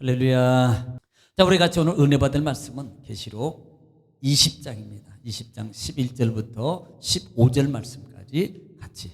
할렐루야. 자, 우리 같이 오늘 은혜 받을 말씀은 계시록 20장입니다. 20장 11절부터 15절 말씀까지 같이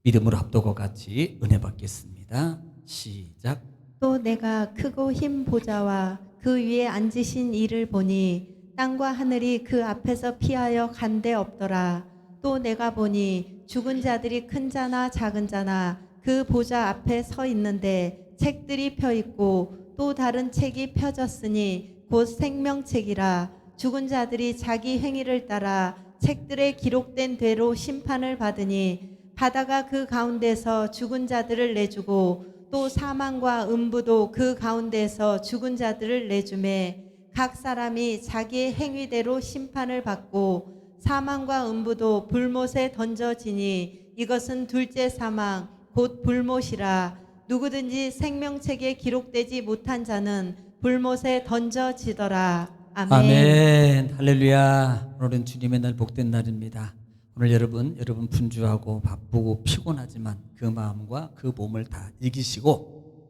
믿음으로 합독과 같이 은혜 받겠습니다. 시작. 또 내가 크고 흰 보좌와 그 위에 앉으신 이를 보니 땅과 하늘이 그 앞에서 피하여 간데 없더라. 또 내가 보니 죽은 자들이 큰 자나 작은 자나 그 보좌 앞에 서 있는데 책들이 펴 있고 또 다른 책이 펴졌으니 곧 생명책이라. 죽은 자들이 자기 행위를 따라 책들에 기록된 대로 심판을 받으니 바다가 그 가운데서 죽은 자들을 내주고 또 사망과 음부도 그 가운데서 죽은 자들을 내주매 각 사람이 자기의 행위대로 심판을 받고 사망과 음부도 불못에 던져지니 이것은 둘째 사망 곧 불못이라. 누구든지 생명책에 기록되지 못한 자는 불못에 던져지더라. 아멘. 아멘. 할렐루야. 오늘은 주님의 날 복된 날입니다. 오늘 여러분 분주하고 바쁘고 피곤하지만 그 마음과 그 몸을 다 이기시고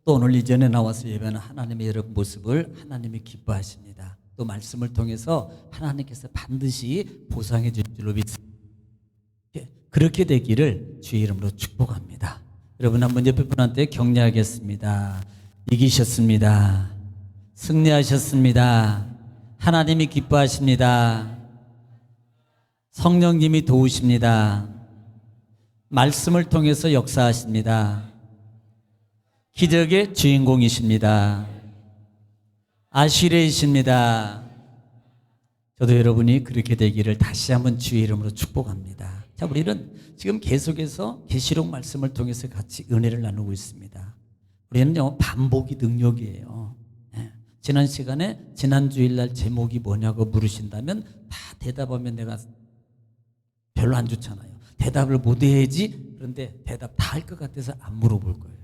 또 오늘 이전에 나와서 예배하는 하나님의 여러분 모습을 하나님이 기뻐하십니다. 또 말씀을 통해서 하나님께서 반드시 보상해 줄 줄로 믿습니다. 그렇게 되기를 주의 이름으로 축복합니다. 여러분 한번 옆에 분한테 격려하겠습니다. 이기셨습니다. 승리하셨습니다. 하나님이 기뻐하십니다. 성령님이 도우십니다. 말씀을 통해서 역사하십니다. 기적의 주인공이십니다. 아시레이십니다. 저도 여러분이 그렇게 되기를 다시 한번 주의 이름으로 축복합니다. 자, 우리는 지금 계속해서 계시록 말씀을 통해서 같이 은혜를 나누고 있습니다. 우리는요, 반복이 능력이에요. 지난 시간에 지난 주일날 제목이 뭐냐고 물으신다면 다 대답하면 내가 별로 안 좋잖아요. 대답을 못 해야지. 그런데 대답 다 할 것 같아서 안 물어볼 거예요.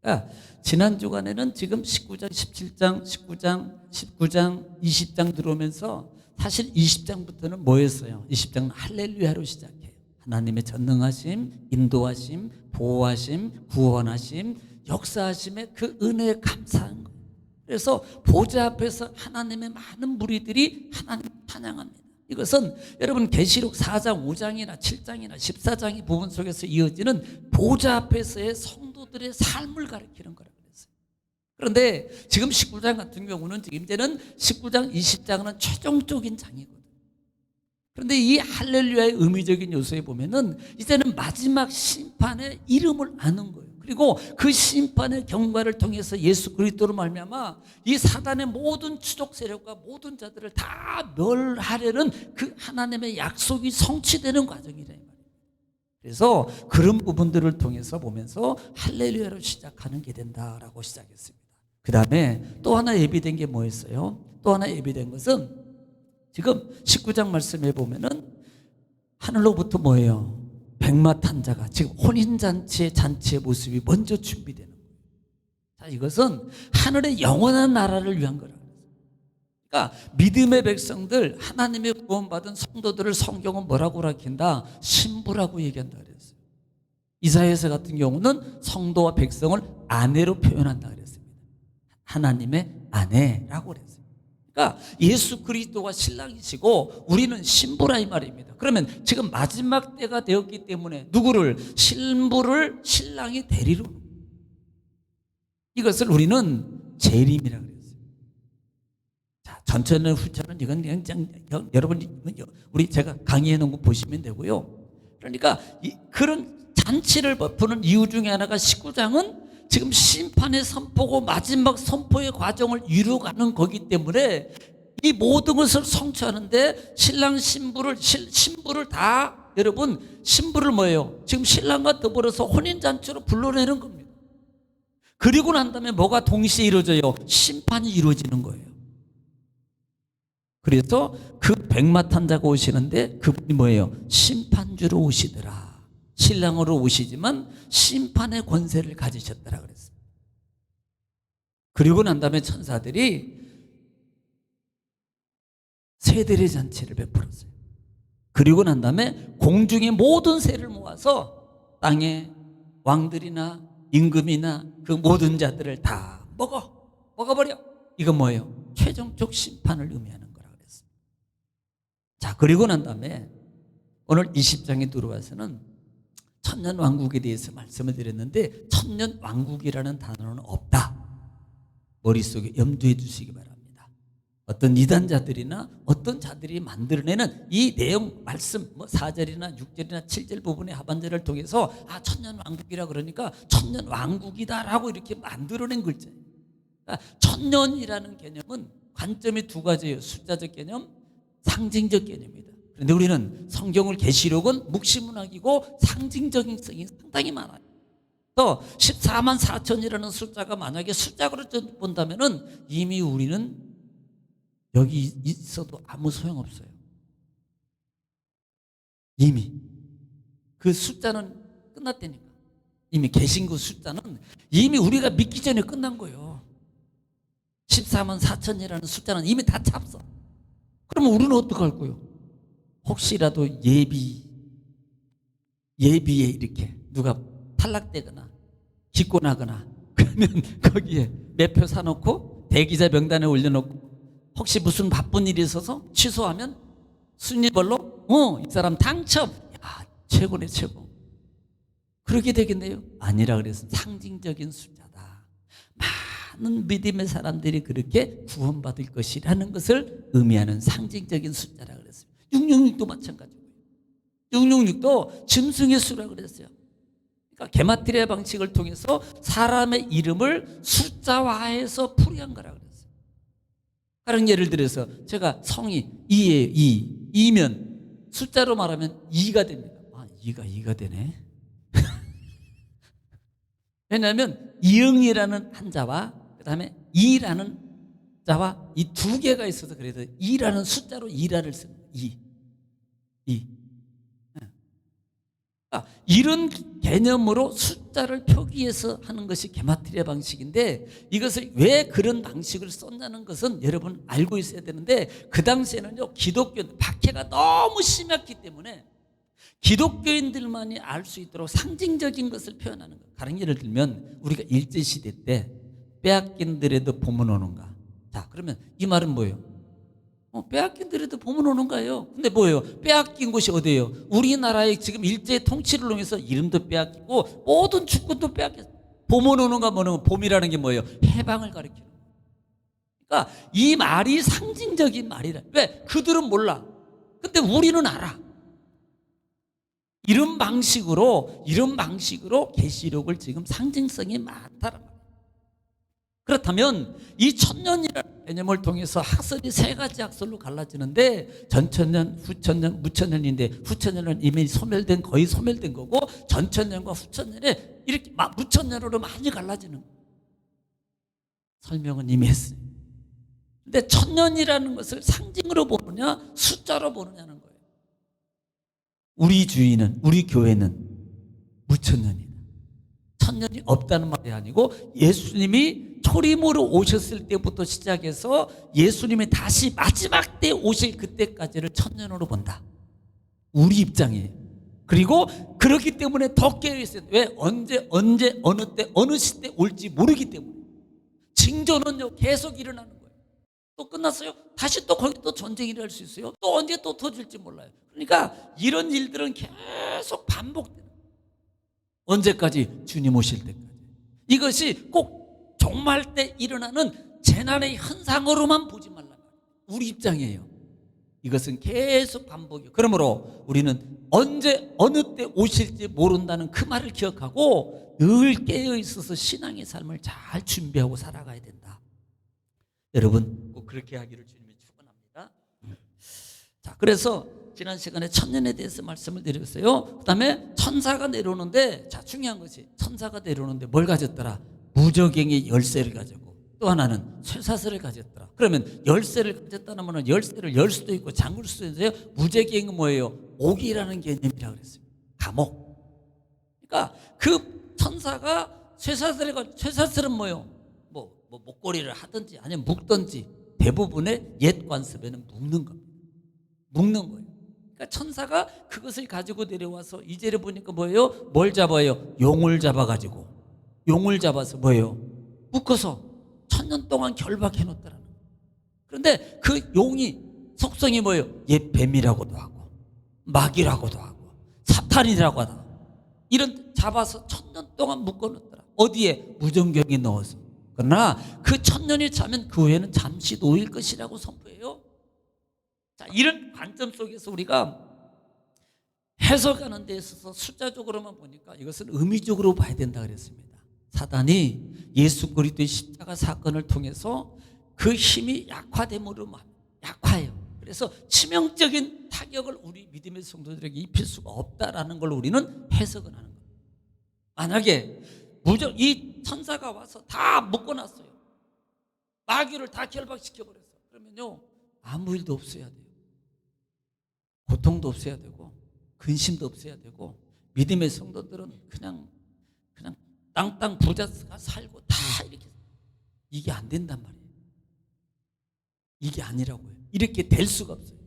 그러니까 지난 주간에는 지금 19장, 17장, 19장, 20장 들어오면서 사실 20장부터는 뭐였어요? 20장은 할렐루야로 시작해요. 하나님의 전능하심, 인도하심, 보호하심, 구원하심, 역사하심의 그 은혜에 감사한 거예요. 그래서 보좌 앞에서 하나님의 많은 무리들이 하나님 찬양합니다. 이것은 여러분 계시록 4장, 5장이나 7장이나 14장의 부분 속에서 이어지는 보좌 앞에서의 성도들의 삶을 가리키는 거라고 그랬어요. 그런데 지금 19장 같은 경우는 지금 이제는 19장, 20장은 최종적인 장이거든요. 그런데 이 할렐루야의 의미적인 요소에 보면은 이제는 마지막 심판의 이름을 아는 거예요. 그리고 그 심판의 경과를 통해서 예수 그리스도로 말미암아 이 사단의 모든 추적 세력과 모든 자들을 다 멸하려는 그 하나님의 약속이 성취되는 과정이라 이 말이에요. 그래서 그런 부분들을 통해서 보면서 할렐루야로 시작하는 게 된다라고 시작했습니다. 그 다음에 또 하나 예비된 게 뭐였어요? 또 하나 예비된 것은 지금 19장 말씀에 보면은 하늘로부터 뭐예요? 백마 탄 자가 지금 혼인잔치의 모습이 먼저 준비되는 거예요. 자, 이것은 하늘의 영원한 나라를 위한 거라고 했어요. 그러니까 믿음의 백성들, 하나님의 구원받은 성도들을 성경은 뭐라고 가르친다? 신부라고 얘기한다 그랬어요. 이사야서 같은 경우는 성도와 백성을 아내로 표현한다 그랬습니다. 하나님의 아내라고 그랬어요. 그러니까 예수 그리스도가 신랑이시고 우리는 신부라 이 말입니다. 그러면 지금 마지막 때가 되었기 때문에 누구를? 신부를 신랑이 데리러 이것을 우리는 재림이라고 그랬어요. 자, 전체는 후처는 이건 그냥 여러분 우리 제가 강의해 놓은 거 보시면 되고요. 그러니까 그런 잔치를 베푸는 이유 중에 하나가 19장은 지금 심판의 선포고 마지막 선포의 과정을 이루어가는 거기 때문에 이 모든 것을 성취하는데 신랑 신부를 다 여러분 신부를 뭐예요? 지금 신랑과 더불어서 혼인잔치로 불러내는 겁니다. 그리고 난 다음에 뭐가 동시에 이루어져요? 심판이 이루어지는 거예요. 그래서 그 백마 탄 자가 오시는데 그분이 뭐예요? 심판주로 오시더라. 신랑으로 오시지만 심판의 권세를 가지셨더라 그랬어요. 그리고 난 다음에 천사들이 세대의 잔치를 베풀었어요. 그리고 난 다음에 공중의 모든 새를 모아서 땅의 왕들이나 임금이나 그 모든 자들을 다 먹어. 먹어버려. 이건 뭐예요? 최종적 심판을 의미하는 거라 그랬어요. 자, 그리고 난 다음에 오늘 20장에 들어와서는 천년왕국에 대해서 말씀을 드렸는데 천년왕국이라는 단어는 없다. 머릿속에 염두해 두시기 바랍니다. 어떤 이단자들이나 어떤 자들이 만들어내는 이 내용 말씀 4절이나 6절이나 7절 부분의 하반절을 통해서 천년왕국이라 그러니까 천년왕국이다라고 이렇게 만들어낸 글자예요. 그러니까 천년이라는 개념은 관점이 두 가지예요. 숫자적 개념, 상징적 개념입니다. 그런데 우리는 성경을 계시록은 묵시문학이고 상징적인 성이 상당히 많아요. 또 14만 4천이라는 숫자가 만약에 숫자로 본다면은 이미 우리는 여기 있어도 아무 소용없어요. 이미 그 숫자는 끝났다니까. 이미 계신 그 숫자는 이미 우리가 믿기 전에 끝난 거예요. 14만 4천이라는 숫자는 이미 다 찼어. 그러면 우리는 어떡할 거예요? 혹시라도 예비에 이렇게 누가 탈락되거나 기권하거나 그러면 거기에 매표 사놓고 대기자 명단에 올려놓고 혹시 무슨 바쁜 일이 있어서 취소하면 순위별로 이 사람 당첨. 야, 최고네 최고. 그렇게 되겠네요? 아니라 그래서 상징적인 숫자다. 많은 믿음의 사람들이 그렇게 구원받을 것이라는 것을 의미하는 상징적인 숫자라 그랬어요. 666도 마찬가지고요. 666도 짐승의 수라 그랬어요. 그러니까 게마트리아 방식을 통해서 사람의 이름을 숫자화해서 풀이한 거라 그랬어요. 다른 예를 들어서 제가 성이 2예요. 2면 숫자로 말하면 2가 됩니다. 2가 되네. 왜냐하면 이응이라는 한자와 그 다음에 이라는 자와 이 두 개가 있어서 그래서 이라는 숫자로 이라를 쓰는 거예요. 이런 개념으로 숫자를 표기해서 하는 것이 게마트리아 방식인데 이것을 왜 그런 방식을 썼냐는 것은 여러분 알고 있어야 되는데 그 당시에는요 기독교 박해가 너무 심했기 때문에 기독교인들만이 알 수 있도록 상징적인 것을 표현하는 거예요. 다른 예를 들면 우리가 일제시대 때 빼앗긴들에도 봄은 오는가. 자, 그러면 이 말은 뭐예요? 빼앗긴들에도 봄은 오는가요? 근데 뭐예요? 빼앗긴 곳이 어디예요? 우리나라의 지금 일제 통치를 통해서 이름도 빼앗기고 모든 주권도 빼앗겼어요. 봄은 오는가 뭐는 봄이라는 게 뭐예요? 해방을 가리키는 거예요. 그러니까 이 말이 상징적인 말이라. 왜? 그들은 몰라. 근데 우리는 알아. 이런 방식으로 계시록을 지금 상징성이 많다는 거예요. 그렇다면 이 천년이라는 개념을 통해서 학설이 세 가지 학설로 갈라지는데 전천년, 후천년, 무천년인데 후천년은 이미 거의 소멸된 거고 전천년과 후천년에 이렇게 무천년으로 많이 갈라지는 거예요. 설명은 이미 했어요. 근데 천년이라는 것을 상징으로 보느냐 숫자로 보느냐는 거예요. 우리 주의는 우리 교회는 무천년이다. 천년이 없다는 말이 아니고 예수님이 초림으로 오셨을 때부터 시작해서 예수님이 다시 마지막 때 오실 그때까지를 천년으로 본다. 우리 입장이에요. 그리고 그렇기 때문에 더 깨어있어요. 왜? 언제 어느 때 어느 시대 올지 모르기 때문에. 징조는요 계속 일어나는 거예요. 또 끝났어요? 다시 또 거기 또 전쟁이 일어날 수 있어요. 또 언제 또 터질지 몰라요. 그러니까 이런 일들은 계속 반복돼요. 언제까지? 주님 오실 때까지. 이것이 꼭 종말 때 일어나는 재난의 현상으로만 보지 말라. 우리 입장이에요. 이것은 계속 반복이에요. 그러므로 우리는 언제 어느 때 오실지 모른다는 그 말을 기억하고 늘 깨어 있어서 신앙의 삶을 잘 준비하고 살아가야 된다. 여러분 꼭 그렇게 하기를 주님이 축원합니다. 자, 그래서 지난 시간에 천년에 대해서 말씀을 드렸어요. 그 다음에 천사가 내려오는데, 자, 중요한 것이 천사가 내려오는데 뭘 가졌더라? 무저갱의 열쇠를 가졌고 또 하나는 쇠사슬을 가졌더라. 그러면 열쇠를 가졌다는 말은 열쇠를 열 수도 있고 잠글 수도 있어요. 무저갱은 뭐예요? 옥이라는 개념이라고 그랬어요. 감옥. 그러니까 그 천사가 쇠사슬은 뭐예요? 뭐 목걸이를 하든지 아니면 묶든지 대부분의 옛 관습에는 묶는 겁니다. 묶는 거예요. 그러니까 천사가 그것을 가지고 내려와서 이제를 보니까 뭐예요? 뭘 잡아요? 용을 잡아가지고 용을 잡아서 뭐예요? 묶어서 천년 1000년 동안 결박해 놓더라는 거예요. 그런데 그 용이 속성이 뭐예요? 옛 뱀이라고도 하고 마귀라고도 하고 사탄이라고 하다. 이런 잡아서 1000년 동안 묶어놓더라. 어디에? 무정경에 넣어서. 그러나 그 1000년이 차면 그 후에는 잠시 놓일 것이라고 선포해요. 자, 이런 관점 속에서 우리가 해석하는 데 있어서 숫자적으로만 보니까 이것은 의미적으로 봐야 된다 그랬습니다. 사단이 예수 그리스도의 십자가 사건을 통해서 그 힘이 약화됨으로 약화해요. 그래서 치명적인 타격을 우리 믿음의 성도들에게 입힐 수가 없다라는 걸 우리는 해석을 하는 거예요. 만약에 이 천사가 와서 다 묶어놨어요. 마귀를 다 결박시켜버렸어. 그러면요, 아무 일도 없어야 돼요. 고통도 없어야 되고 근심도 없어야 되고 믿음의 성도들은 그냥 땅땅 부자가 살고 다 이렇게. 이게 안 된단 말이에요. 이게 아니라고요. 이렇게 될 수가 없어요.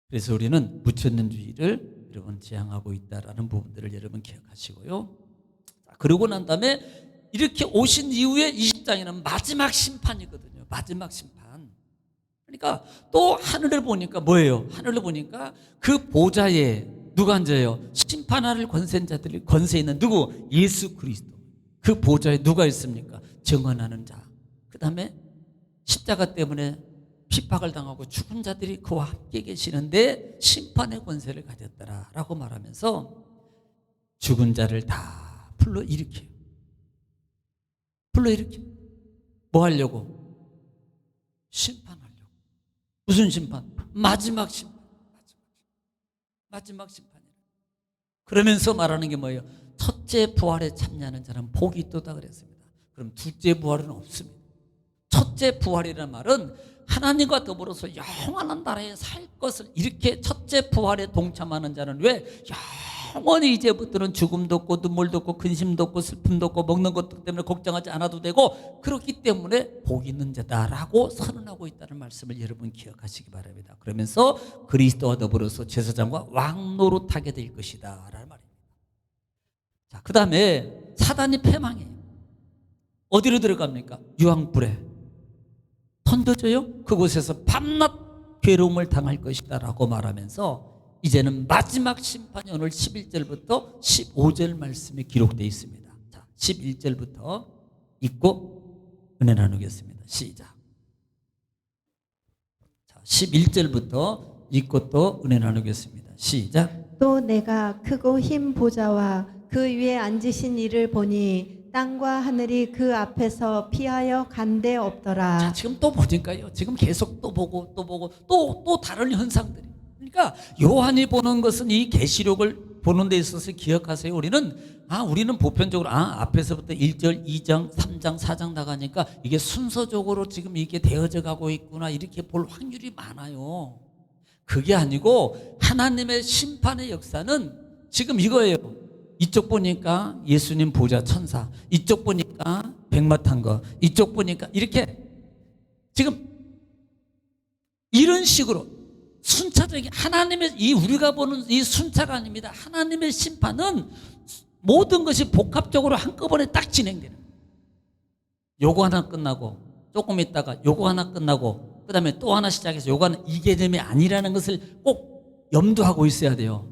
그래서 우리는 무천년주의를 여러분 지향하고 있다라는 부분들을 여러분 기억하시고요. 그러고 난 다음에 이렇게 오신 이후에 20장에는 마지막 심판이거든요. 마지막 심판. 그러니까 또 하늘을 보니까 뭐예요? 하늘을 보니까 그 보좌에 누가 앉아요? 심판할 권세 있는 누구? 예수 그리스도. 그 보좌에 누가 있습니까? 정언하는 자. 그 다음에 십자가 때문에 핍박을 당하고 죽은 자들이 그와 함께 계시는데 심판의 권세를 가졌더라라고 말하면서 죽은 자를 다 불러일으켜요. 불러일으켜요. 뭐 하려고? 심판하려고. 무슨 심판? 마지막 심판. 마지막 심판이에요. 그러면서 말하는 게 뭐예요? 첫째 부활에 참여하는 자는 복이 있도다 그랬습니다. 그럼 둘째 부활은 없습니다. 첫째 부활이라는 말은 하나님과 더불어서 영원한 나라에 살 것을 이렇게 첫째 부활에 동참하는 자는 왜 영원히 이제부터는 죽음도 없고 눈물도 없고 근심도 없고 슬픔도 없고 먹는 것 때문에 걱정하지 않아도 되고 그렇기 때문에 복 있는 자다라고 선언하고 있다는 말씀을 여러분 기억하시기 바랍니다. 그러면서 그리스도와 더불어서 제사장과 왕노릇하게 될 것이다 라는 말입니다. 자, 그 다음에 사단이 패망해요. 어디로 들어갑니까? 유황불에 던져져요. 그곳에서 밤낮 괴로움을 당할 것이다 라고 말하면서 이제는 마지막 심판이 오늘 11절부터 15절 말씀에 기록되어 있습니다. 자, 11절부터 읽고 은혜 나누겠습니다. 시작. 자, 11절부터 읽고 또 은혜 나누겠습니다. 시작. 또 내가 크고 흰 보좌와 그 위에 앉으신 이를 보니 땅과 하늘이 그 앞에서 피하여 간데 없더라. 자, 지금 또 보니까요. 지금 계속 또 보고 또 다른 현상들이. 그러니까 요한이 보는 것은 이 계시록을 보는 데 있어서 기억하세요. 우리는 보편적으로 앞에서부터 1절, 2장, 3장, 4장 나가니까 이게 순서적으로 지금 이게 되어져 가고 있구나 이렇게 볼 확률이 많아요. 그게 아니고 하나님의 심판의 역사는 지금 이거예요. 이쪽 보니까 예수님 보좌 천사, 이쪽 보니까 백마 탄 거, 이쪽 보니까 이렇게 지금 이런 식으로 순차적인 하나님의 우리가 보는 이 순차가 아닙니다. 하나님의 심판은 모든 것이 복합적으로 한꺼번에 딱 진행되는 거예요. 요거 하나 끝나고 조금 있다가 요거 하나 끝나고 그 다음에 또 하나 시작해서 요거 하나 이 개념이 아니라는 것을 꼭 염두하고 있어야 돼요.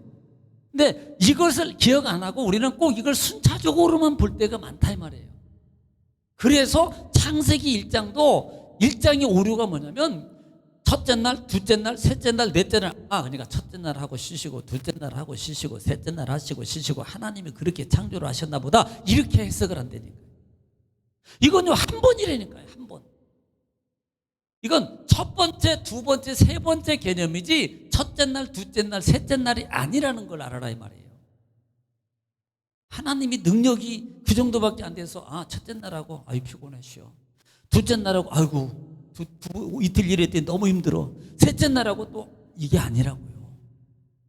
근데 이것을 기억 안 하고 우리는 꼭 이걸 순차적으로만 볼 때가 많다 이 말이에요. 그래서 창세기 1장의 오류가 뭐냐면 첫째 날, 둘째 날, 셋째 날, 넷째 날 그러니까 첫째 날 하고 쉬시고 둘째 날 하고 쉬시고 셋째 날 하시고 쉬시고 하나님이 그렇게 창조를 하셨나 보다 이렇게 해석을 한다니까요. 이건요 한 번이라니까요. 한 번. 이건 첫 번째, 두 번째, 세 번째 개념이지 첫째 날, 둘째 날, 셋째 날이 아니라는 걸 알아라 이 말이에요. 하나님이 능력이 그 정도밖에 안 돼서 첫째 날하고 피곤해 쉬어. 둘째 날하고 아이고 이틀 일했더니 너무 힘들어. 셋째 날하고 또 이게 아니라고요.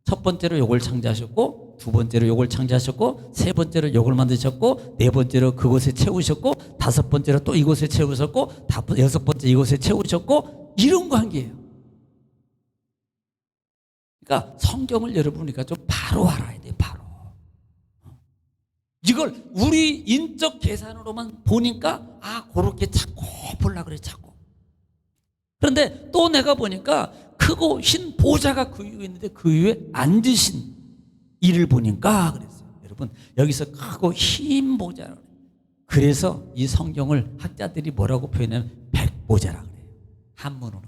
첫 번째로 요걸 창조하셨고 두 번째로 요걸 창조하셨고 세 번째로 요걸 만드셨고 네 번째로 그곳에 채우셨고 다섯 번째로 또 이곳에 채우셨고 여섯 번째 이곳에 채우셨고 이런 관계예요. 그러니까 성경을 여러분이니까 좀 바로 알아야 돼요. 바로. 이걸 우리 인적 계산으로만 보니까 그렇게 자꾸 보려고 그래 자꾸. 그런데 또 내가 보니까 크고 흰 보좌가 그 위에 있는데 그 위에 앉으신 이를 보니까 그랬어요. 여러분 여기서 크고 흰 보좌라고 그래요. 그래서 이 성경을 학자들이 뭐라고 표현하면 백보좌라고 그래요. 한문으로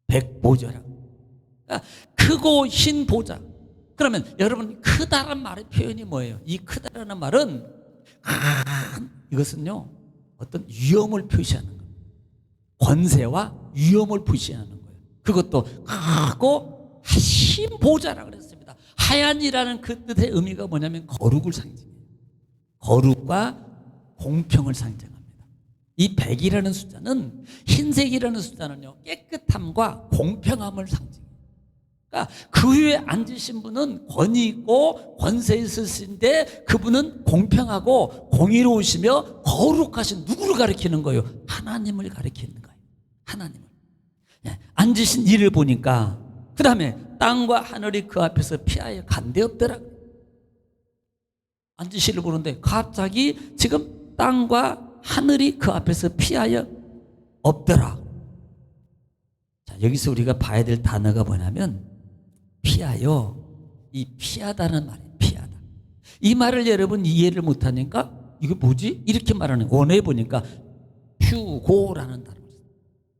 백보좌라고. 그러니까 크고 흰 보좌. 그러면 여러분 크다란 말의 표현이 뭐예요? 이 크다라는 말은 이것은요 어떤 위엄을 표시하는 거예요. 권세와 위엄을 표시하는 거예요. 그것도 크고 흰 보좌라고 그랬습니다. 하얀이라는 그 뜻의 의미가 뭐냐면 거룩을 상징해요. 거룩과 공평을 상징합니다. 이 100이라는 숫자는 흰색이라는 숫자는요 깨끗함과 공평함을 상징해요. 그러니까 그 위에 앉으신 분은 권위 있고 권세 있으신데 그분은 공평하고 공의로우시며 거룩하신 누구를 가리키는 거예요? 하나님을 가리키는 거예요. 하나님을. 앉으신 이를 보니까 그 다음에 땅과 하늘이 그 앞에서 피하여 간대없더라. 앉으시를 보는데 갑자기 지금 땅과 하늘이 그 앞에서 피하여 없더라. 자, 여기서 우리가 봐야 될 단어가 뭐냐면 피하여, 이 피하다는 말이에요. 피하다. 이 말을 여러분 이해를 못하니까 이거 뭐지? 이렇게 말하는 거예요. 원어에 보니까 퓨고라는 단어.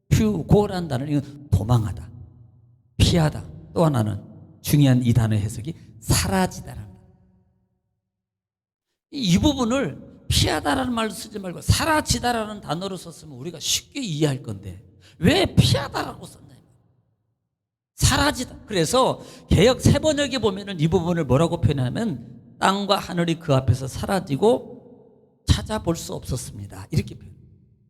퓨고라는 단어는 이건 도망하다, 피하다. 또 하나는 중요한 이 단어의 해석이 사라지다라는 단어. 이 부분을 피하다라는 말로 쓰지 말고 사라지다라는 단어로 썼으면 우리가 쉽게 이해할 건데 왜 피하다라고 썼냐? 사라지다. 그래서 개역 세번역에 보면은 이 부분을 뭐라고 표현하면 땅과 하늘이 그 앞에서 사라지고 찾아볼 수 없었습니다. 이렇게 표현.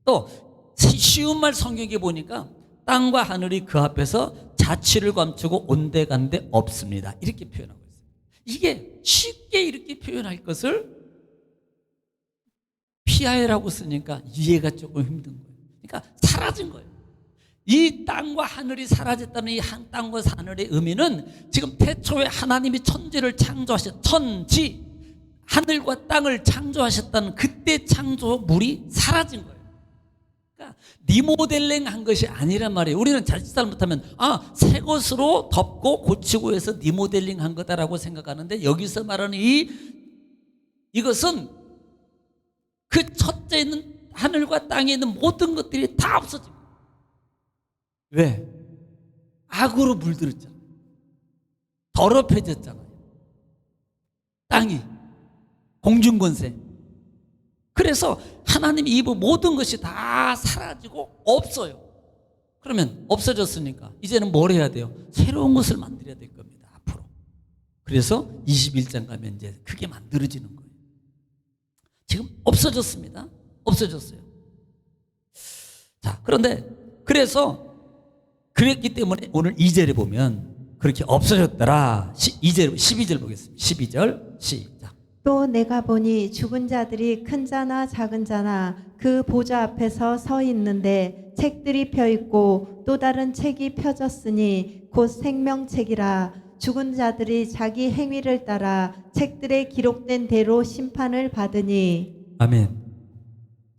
또 쉬운 말 성경에 보니까 땅과 하늘이 그 앞에서 자취를 감추고 온데간데 없습니다. 이렇게 표현하고 있어요. 이게 쉽게 이렇게 표현할 것을 피하여라고 쓰니까 이해가 조금 힘든 거예요. 그러니까 사라진 거예요. 이 땅과 하늘이 사라졌다는 이 한 땅과 하늘의 의미는 지금 태초에 하나님이 천지를 창조하셨, 천지, 하늘과 땅을 창조하셨다는 그때 창조물이 사라진 거예요. 그러니까 리모델링 한 것이 아니란 말이에요. 우리는 자칫 잘못하면 새 것으로 덮고 고치고 해서 리모델링 한 거다라고 생각하는데 여기서 말하는 이것은 그 첫째 있는 하늘과 땅에 있는 모든 것들이 다 없어집니다. 왜? 악으로 물들었잖아요. 더럽혀졌잖아요. 땅이, 공중권세. 그래서 하나님이 이 모든 것이 다 사라지고 없어요. 그러면 없어졌으니까 이제는 뭘 해야 돼요? 새로운 것을 만들어야 될 겁니다. 앞으로. 그래서 21장 가면 이제 그게 만들어지는 거예요. 지금 없어졌습니다. 없어졌어요. 자, 그런데 그래서 그랬기 때문에 오늘 2절에 보면 그렇게 없어졌더라. 12절 보겠습니다. 12절 시작. 또 내가 보니 죽은 자들이 큰 자나 작은 자나 그 보좌 앞에서 서 있는데 책들이 펴 있고 또 다른 책이 펴졌으니 곧 생명책이라. 죽은 자들이 자기 행위를 따라 책들에 기록된 대로 심판을 받으니. 아멘.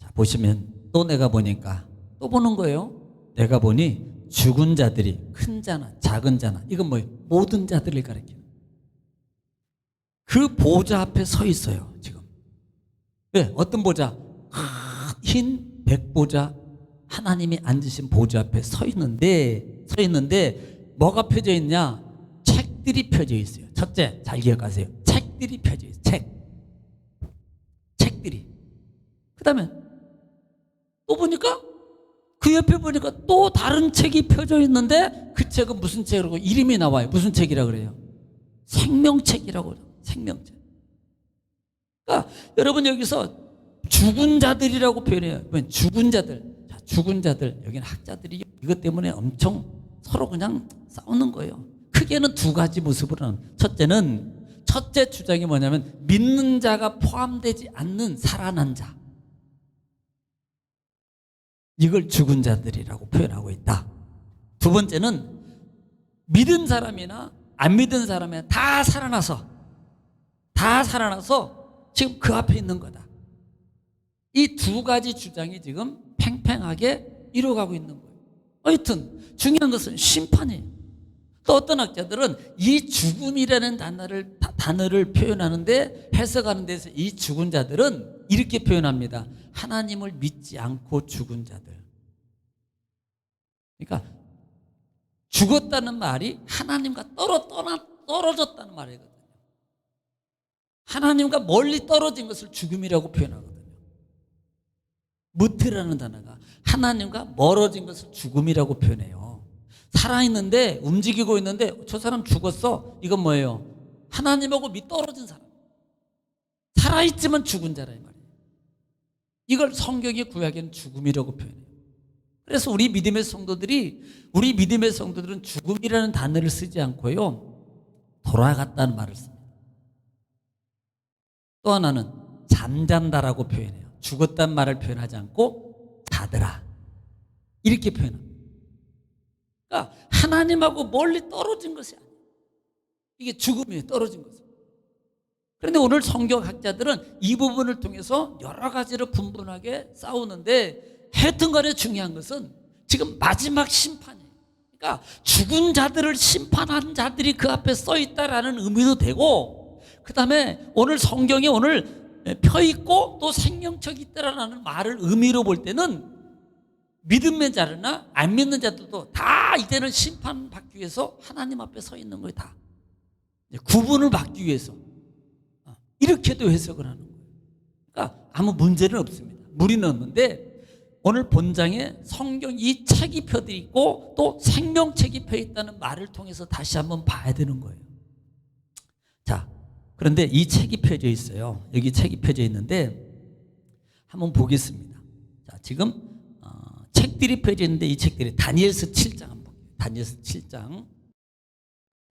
자, 보시면 또 내가 보니까 또 보는 거예요. 내가 보니 죽은 자들이 큰 자나 작은 자나 이건 뭐예요? 모든 자들을 가리키는 그 보좌 앞에 서 있어요. 지금 왜? 어떤 보좌? 흰 백보좌, 하나님이 앉으신 보좌 앞에 서 있는데 뭐가 펴져 있냐? 책들이 펴져 있어요. 첫째, 잘 기억하세요. 책들이 펴져 있어요. 책들이. 그 다음에 또 보니까 그 옆에 보니까 또 다른 책이 펴져 있는데 그 책은 무슨 책이라고 이름이 나와요. 무슨 책이라고 그래요? 생명책이라고 그래요. 생명책. 그러니까 여러분 여기서 죽은 자들이라고 표현해요. 죽은 자들. 자, 죽은 자들. 여기는 학자들이 이것 때문에 엄청 서로 그냥 싸우는 거예요. 크게는 두 가지 모습으로는 첫째 주장이 뭐냐면 믿는 자가 포함되지 않는 살아난 자. 이걸 죽은 자들이라고 표현하고 있다. 두 번째는 믿은 사람이나 안 믿은 사람이나 다 살아나서 지금 그 앞에 있는 거다. 이 두 가지 주장이 지금 팽팽하게 이루어가고 있는 거예요. 하여튼 중요한 것은 심판이에요. 또 어떤 학자들은 이 죽음이라는 단어를 표현하는데, 해석하는 데서 이 죽은 자들은 이렇게 표현합니다. 하나님을 믿지 않고 죽은 자들. 그러니까 죽었다는 말이 하나님과 떨어졌다는 말이거든요. 하나님과 멀리 떨어진 것을 죽음이라고 표현하거든요. 무트라는 단어가 하나님과 멀어진 것을 죽음이라고 표현해요. 살아있는데, 움직이고 있는데 저 사람 죽었어. 이건 뭐예요? 하나님하고 떨어진 사람. 살아있지만 죽은 자라 이 말이에요. 이걸 성경의 구약에는 죽음이라고 표현해요. 그래서 우리 믿음의 성도들은 죽음이라는 단어를 쓰지 않고요, 돌아갔다는 말을 씁니다. 또 하나는 잠잔다라고 표현해요. 죽었다는 말을 표현하지 않고 자더라 이렇게 표현합니다. 그러니까 하나님하고 멀리 떨어진 것이 아니에요. 이게 죽음이에요. 떨어진 것은. 그런데 오늘 성경학자들은 이 부분을 통해서 여러 가지로 분분하게 싸우는데, 하여튼 간에 중요한 것은 지금 마지막 심판이에요. 그러니까 죽은 자들을 심판한 자들이 그 앞에 써 있다라는 의미도 되고, 그 다음에 오늘 성경에 오늘 펴 있고 또 생명력이 있다라는 말을 의미로 볼 때는 믿는 자나 안 믿는 자들도 다 이제는 심판받기 위해서 하나님 앞에 서 있는 거예요. 다 구분을 받기 위해서 이렇게도 해석을 하는 거예요. 그러니까 아무 문제는 없습니다. 무리는 없는데, 오늘 본장에 성경 이 책이 펴져 있고 또 생명책이 펴 있다는 말을 통해서 다시 한번 봐야 되는 거예요. 자, 그런데 이 책이 펴져 있어요. 여기 책이 펴져 있는데 한번 보겠습니다. 자, 지금 책들이 펴져 있는데 이 책들이 다니엘서 7장 한번 볼게요. 다니엘서 7장.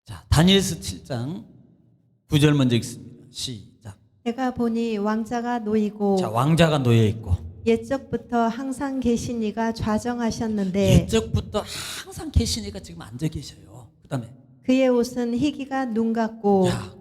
자, 다니엘서 7장 9절 먼저 읽습니다. 시작. 내가 보니 왕자가 놓이고, 자, 왕자가 놓여 있고, 옛적부터 항상 계신 이가 좌정하셨는데, 옛적부터 항상 계신 이가 지금 앉아 계셔요. 그다음에 그의 옷은 희기가 눈 같고, 자,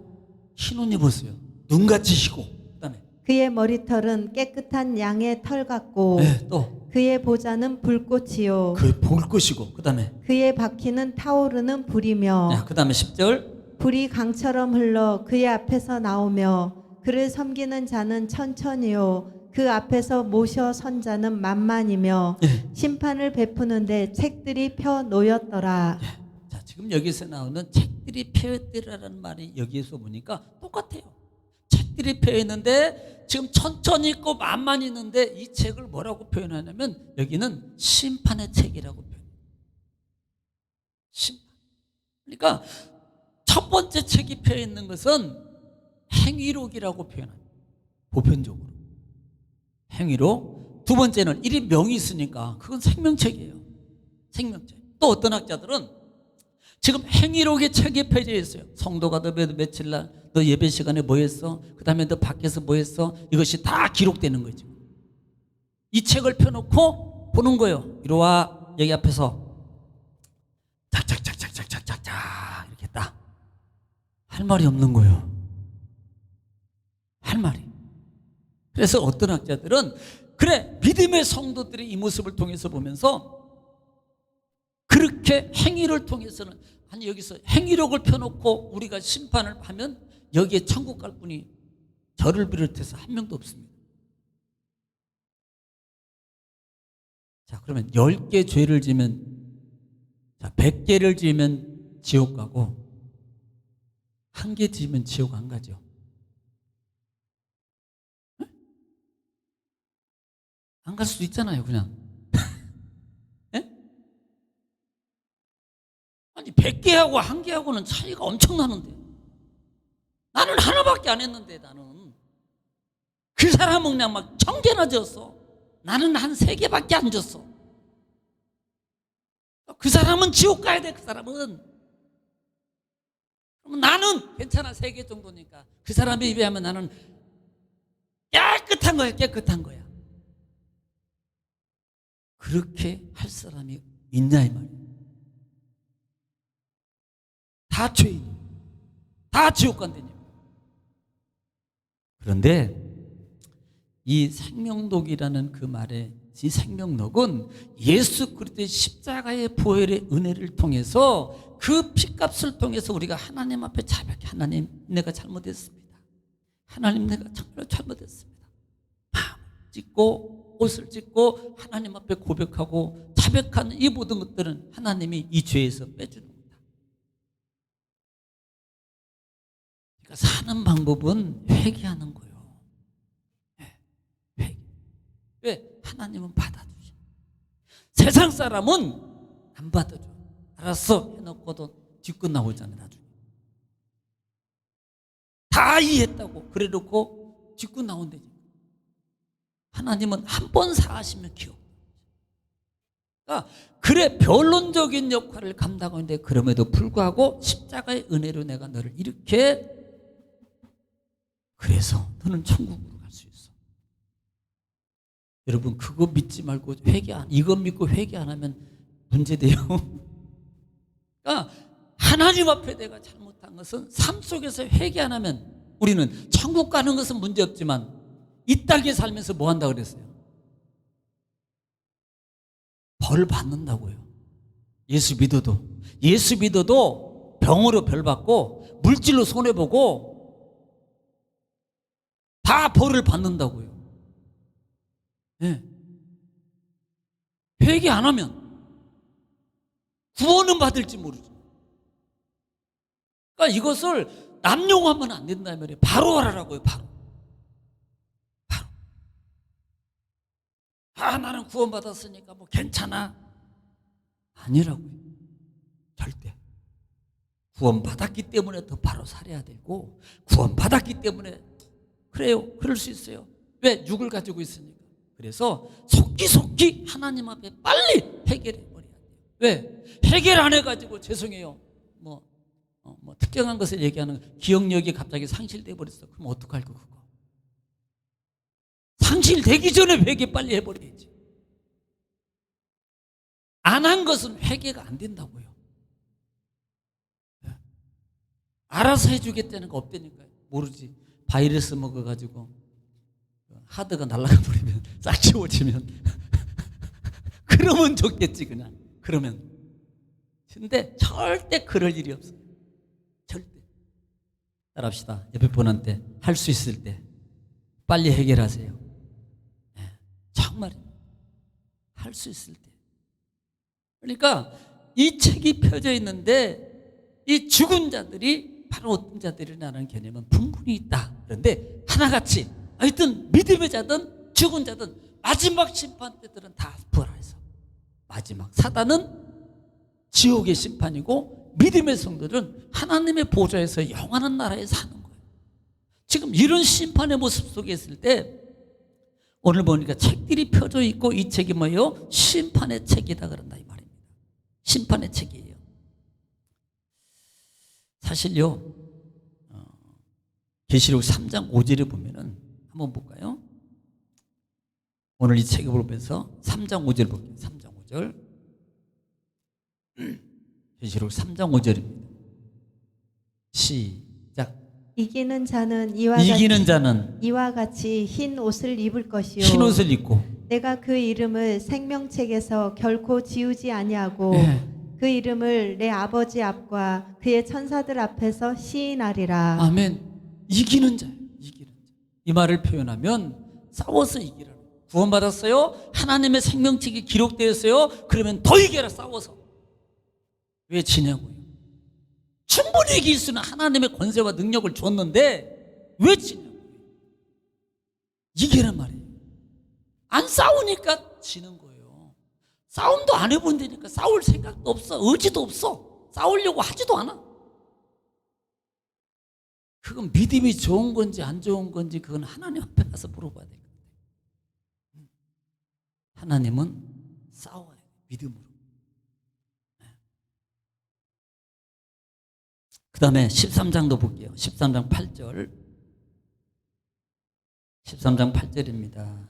흰 옷 입었어요. 눈같이 희고, 그다음에 그의 머리털은 깨끗한 양의 털 같고, 네, 또 그의 보좌는 불꽃이요, 그 볼 것이고, 그다음에 그의 바퀴는 타오르는 불이며, 자, 그다음에 10절. 불이 강처럼 흘러 그의 앞에서 나오며, 그를 섬기는 자는 천천히요, 그 앞에서 모셔 선 자는 만만이며, 네. 심판을 베푸는데 책들이 펴 놓였더라. 자, 지금 여기서 나오는 책들이 펴있더라라는 말이 여기에서 보니까 똑같아요. 책들이 펴 있는데 지금 천천히 있고 만만히 있는데, 이 책을 뭐라고 표현하냐면 여기는 심판의 책이라고 표현해요. 심판. 그러니까 첫 번째 책이 펴 있는 것은 행위록이라고 표현합니다. 보편적으로 행위록. 두 번째는 이리 명이 있으니까 그건 생명책이에요. 생명책. 또 어떤 학자들은 지금 행위록의 책이 펴져 있어요. 성도가 너 며칠 날 너 예배 시간에 뭐 했어? 그 다음에 너 밖에서 뭐 했어? 이것이 다 기록되는 거죠. 이 책을 펴놓고 보는 거예요. 이리 와, 여기 앞에서 착착착착착착착 이렇게 딱 할 말이 없는 거예요. 할 말이. 그래서 어떤 학자들은 그래, 믿음의 성도들이 이 모습을 통해서 보면서 그렇게 행위를 통해서는, 아니 여기서 행위록을 펴놓고 우리가 심판을 하면 여기에 천국 갈 분이 저를 비롯해서 한 명도 없습니다. 자, 그러면 10개 죄를 지면, 자, 100개를 지으면 지옥 가고 1개 지으면 지옥 안 가죠. 안 갈 수도 있잖아요, 그냥. 네? 아니 100개하고 1개하고는 차이가 엄청나는데, 나는 하나밖에 안 했는데, 나는 그 사람은 그냥 막 1000개나 졌어. 나는 한 3개밖에 안 졌어. 그 사람은 지옥 가야 돼. 그 사람은. 그럼 나는 괜찮아, 3개 정도니까. 그 사람에 비하면 나는 깨끗한 거야. 깨끗한 거야. 그렇게 할 사람이 있냐 이 말이야. 다 죄인, 다 지옥 간다니. 그런데 이 생명록이라는 그 말의 이 생명록은 예수 그리스도의 십자가의 보혈의 은혜를 통해서 그 피값을 통해서 우리가 하나님 앞에 자백해, 하나님 내가 잘못했습니다. 하나님 내가 정말 잘못했습니다. 마음 찢고 옷을 찢고 하나님 앞에 고백하고 자백하는 이 모든 것들은 하나님이 이 죄에서 빼주는 겁니다. 그러니까 사는 방법은 회개하는 거예요. 회개. 왜? 하나님은 받아주셔. 세상 사람은 안 받아줘. 알았어 해놓고도 뒤끝 나오잖아요. 나중에 다 이해했다고 그래놓고 뒤끝 나온대지. 하나님은 한 번 사하시면 기억. 그러니까 그래 변론적인 역할을 감당하는데 그럼에도 불구하고 십자가의 은혜로 내가 너를 이렇게 그래서 너는 천국으로 갈 수 있어. 여러분 그거 믿지 말고 이거 믿고 회개 안 하면 문제돼요. 그러니까 하나님 앞에 내가 잘못한 것은 삶 속에서 회개 안 하면 우리는 천국 가는 것은 문제없지만 이 땅에 살면서 뭐 한다고 그랬어요? 벌 받는다고요. 예수 믿어도 병으로 벌 받고 물질로 손해보고 다 벌을 받는다고요. 네. 회개 안 하면 구원은 받을지 모르죠. 그러니까 이것을 남용하면 안 된다 말이에요. 바로 하라고요. 바로. 나는 구원받았으니까 뭐 괜찮아. 아니라고요. 절대. 구원받았기 때문에 더 바로 살아야 되고 구원받았기 때문에 그래요. 그럴 수 있어요. 왜? 육을 가지고 있으니까. 그래서 속기속기 하나님 앞에 빨리 해결해 버려야 돼요. 왜? 해결 안 해가지고 죄송해요. 뭐 특정한 것을 얘기하는 기억력이 갑자기 상실돼 버렸어. 그럼 어떡할 거 그거? 상실되기 전에 회개 빨리 해버려야지. 안 한 것은 회개가 안 된다고요. 알아서 해주겠다는 거 없다니까요. 모르지. 바이러스 먹어가지고 하드가 날아가 버리면 싹 지워지면 그러면 좋겠지 그냥. 그러면. 근데 절대 그럴 일이 없어요. 절대. 따라합시다. 옆에 분한테 할 수 있을 때 빨리 해결하세요. 정말 할 수 있을 때. 그러니까 이 책이 펴져 있는데 이 죽은 자들이 바로 어떤 자들이라는 개념은 분분히 있다. 그런데 하나같이 하여튼 믿음의 자든 죽은 자든 마지막 심판 때들은 다 부활해서 마지막 사단은 지옥의 심판이고 믿음의 성도들은 하나님의 보좌에서 영원한 나라에 사는 거예요. 지금 이런 심판의 모습 속에 있을 때 오늘 보니까 책들이 펴져 있고 이 책이 뭐예요? 심판의 책이다 그런다 이 말입니다. 심판의 책이에요. 사실요 계시록 3장 5절에 보면은 한번 볼까요? 오늘 이 책을 보면서 3장 5절 볼게요. 3장 5절 계시록 3장 5절입니다. 시작. 이기는 자는 이와 같이 흰 옷을 입을 것이요 흰 옷을 입고 내가 그 이름을 생명책에서 결코 지우지 아니하고 네. 그 이름을 내 아버지 앞과 그의 천사들 앞에서 시인하리라. 아멘. 이기는 자예요. 이기는 자. 이 말을 표현하면 싸워서 이기라는 거예요. 구원받았어요? 하나님의 생명책이 기록되었어요? 그러면 더 이겨라. 싸워서. 왜 지냐고요. 충분히 이길 수는 하나님의 권세와 능력을 줬는데 왜 지냐고요. 이기란 말이에요. 안 싸우니까 지는 거예요. 싸움도 안 해본다니까. 싸울 생각도 없어. 의지도 없어. 싸우려고 하지도 않아. 그건 믿음이 좋은 건지 안 좋은 건지 그건 하나님 앞에 가서 물어봐야 돼요. 하나님은 싸워야 돼요. 믿음으로. 그 다음에 13장도 볼게요. 13장 8절. 13장 8절입니다.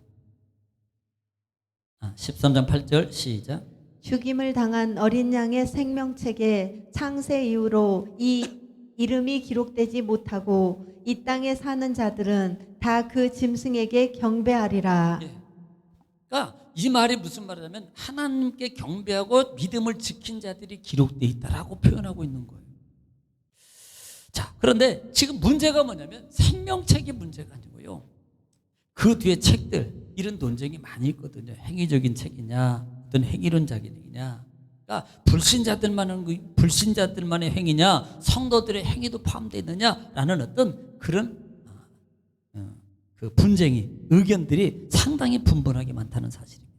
13장 8절 시작. 죽임을 당한 어린 양의 생명책에 창세 이후로 이 이름이 기록되지 못하고 이 땅에 사는 자들은 다 그 짐승에게 경배하리라. 예. 그러니까 이 말이 무슨 말이냐면 하나님께 경배하고 믿음을 지킨 자들이 기록되어 있다라고 표현하고 있는 거예요. 자, 그런데 지금 문제가 뭐냐면 생명책이 문제가 아니고요. 그 뒤에 책들, 이런 논쟁이 많이 있거든요. 행위적인 책이냐, 어떤 행위론자이냐. 그러니까 불신자들만의 행위냐, 성도들의 행위도 포함되어 있느냐라는 어떤 그런 그 분쟁이, 의견들이 상당히 분분하게 많다는 사실입니다.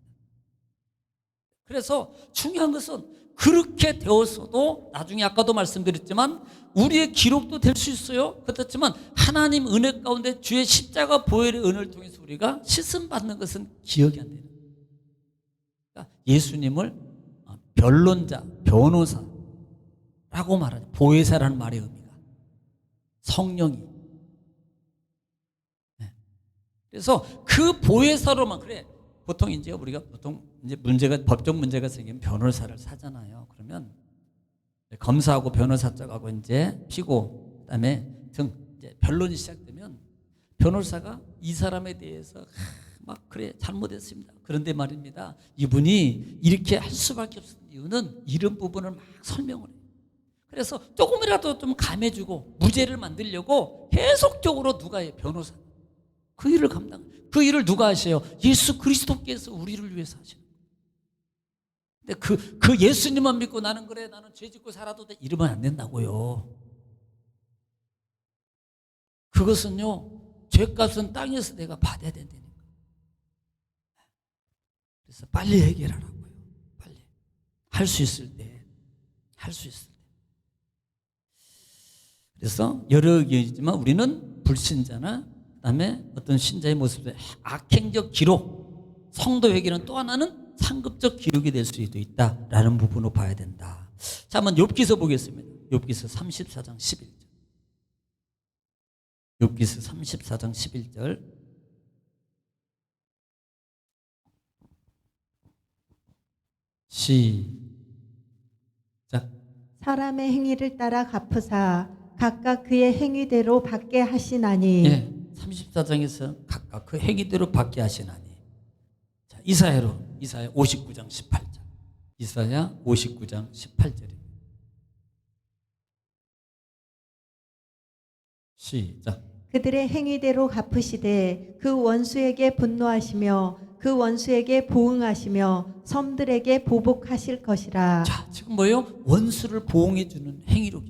그래서 중요한 것은 그렇게 되었어도 나중에 아까도 말씀드렸지만 우리의 기록도 될 수 있어요. 그렇지만 하나님 은혜 가운데 주의 십자가 보혈의 은혜를 통해서 우리가 씻음 받는 것은 기억이 안 되는 거예요. 그러니까 예수님을 변론자, 변호사라고 말하죠. 보혜사라는 말의 의미가 성령이. 그래서 그 보혜사로만, 그래 보통 이제 우리가 보통 이제 법적 문제가 생기면 변호사를 사잖아요. 그러면 검사하고 변호사 쪽하고 이제 피고 그다음에 등 이제 변론이 시작되면 변호사가 이 사람에 대해서 막 그래 잘못했습니다. 그런데 말입니다. 이분이 이렇게 할 수밖에 없는 이유는 이런 부분을 막 설명을 해요. 그래서 조금이라도 좀 감해주고 무죄를 만들려고 계속적으로 누가 해요? 변호사. 그 일을 그 일을 누가 하세요? 예수 그리스도께서 우리를 위해서 하시는 거예요. 근데 그 예수님만 믿고 나는 그래, 나는 죄 짓고 살아도 돼, 이러면 안 된다고요. 그것은요, 죄값은 땅에서 내가 받아야 된다니까. 그래서 빨리 해결하라고요. 빨리. 할 수 있을 때. 그래서 여러 의견이지만 우리는 불신자나 그다음에 어떤 신자의 모습에 악행적 기록, 성도 회개는 또 하나는 상급적 기록이 될 수도 있다라는 부분으로 봐야 된다. 자, 한번 욥기서 보겠습니다. 욥기서 34장 11절. 욥기서 34장 11절. 시작. 사람의 행위를 따라 갚으사 각각 그의 행위대로 받게 하시나니. 예, 34장에서 각각 그 행위대로 받게 하시나니. 자, 이사야 59장 18절. 이사야 59장 18절입니다. 시작. 그들의 행위대로 갚으시되 그 원수에게 분노하시며 그 원수에게 보응하시며 섬들에게 보복하실 것이라. 자, 지금 뭐예요? 원수를 보응해 주는 행위로.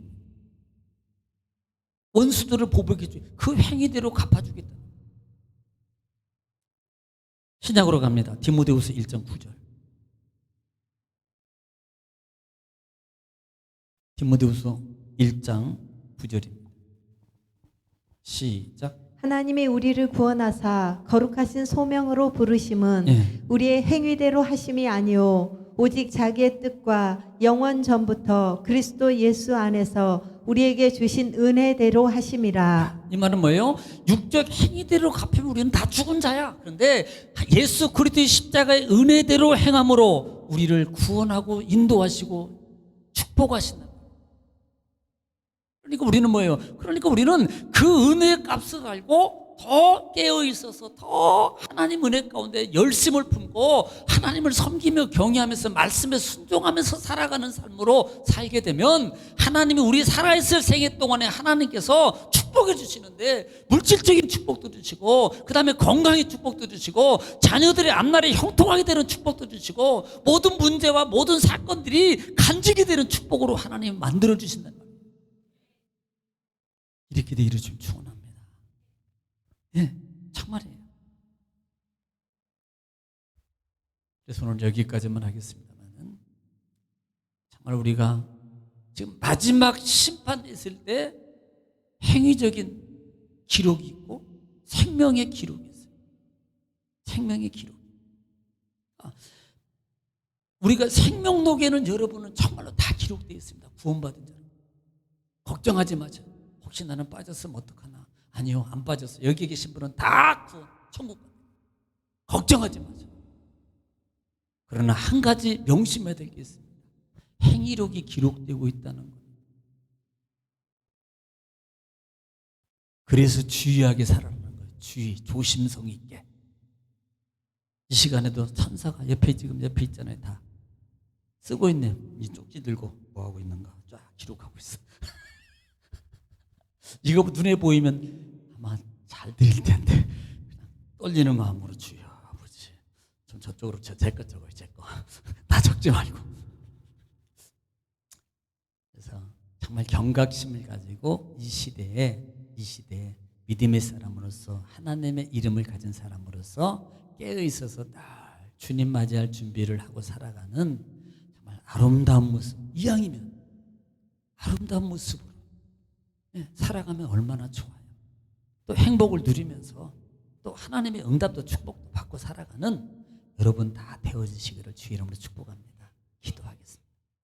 원수들을 보복해 주. 그 행위대로 갚아주겠다. 신약으로 갑니다. 디모데후서 1장 9절. 디모데후서 1장 9절입니다. 시작. 하나님이 우리를 구원하사 거룩하신 소명으로 부르심은 예. 우리의 행위대로 하심이 아니요 오직 자기의 뜻과 영원 전부터 그리스도 예수 안에서 우리에게 주신 은혜대로 하심이라. 이 말은 뭐예요? 육적 행위대로 갚으면 우리는 다 죽은 자야. 그런데 예수 그리스도의 십자가의 은혜대로 행함으로 우리를 구원하고 인도하시고 축복하신다. 그러니까 우리는 뭐예요? 그러니까 우리는 그 은혜의 값을 알고 더 깨어 있어서 더 하나님 은혜 가운데 열심을 품고 하나님을 섬기며 경외하면서 말씀에 순종하면서 살아가는 삶으로 살게 되면 하나님이 우리 살아있을 생애 동안에 하나님께서 축복해 주시는데 물질적인 축복도 주시고 그 다음에 건강의 축복도 주시고 자녀들의 앞날에 형통하게 되는 축복도 주시고 모든 문제와 모든 사건들이 간직이 되는 축복으로 하나님이 만들어 주신다는 거예요. 이렇게 돼 이루어지면 축원합니다. 예, 정말이에요. 그래서 오늘 여기까지만 하겠습니다만 정말 우리가 지금 마지막 심판 있을 때 행위적인 기록이 있고 생명의 기록이 있어요. 생명의 기록. 우리가 생명록에는 여러분은 정말로 다 기록되어 있습니다. 구원받은 자는. 걱정하지 마세요. 혹시 나는 빠졌으면 어떡하나? 아니요, 안 빠졌어요. 여기 계신 분은 다 구원, 천국 갑니다. 걱정하지 마세요. 그러나 한 가지 명심해야 될 게 있습니다. 행위록이 기록되고 있다는 것. 그래서 주의하게 살아가는 거예요. 주의, 조심성 있게. 이 시간에도 천사가 지금 옆에 있잖아요. 다 쓰고 있네. 이 쪽지 들고 뭐 하고 있는가 쫙 기록하고 있어. 이거 눈에 보이면 아마 잘 드릴 텐데 그냥 떨리는 마음으로 주여 아버지 좀 저쪽으로 제 거 적어요. 제 거 다 적지 말고. 그래서 정말 경각심을 가지고 이 시대에 믿음의 사람으로서 하나님의 이름을 가진 사람으로서 깨어 있어서 늘 주님 맞이할 준비를 하고 살아가는 정말 아름다운 모습, 이왕이면 아름다운 모습으로 살아가면 얼마나 좋아요. 또 행복을 누리면서 또 하나님의 응답도 축복도 받고 살아가는 여러분 다 되어지시기를 주의 이름으로 축복합니다. 기도하겠습니다.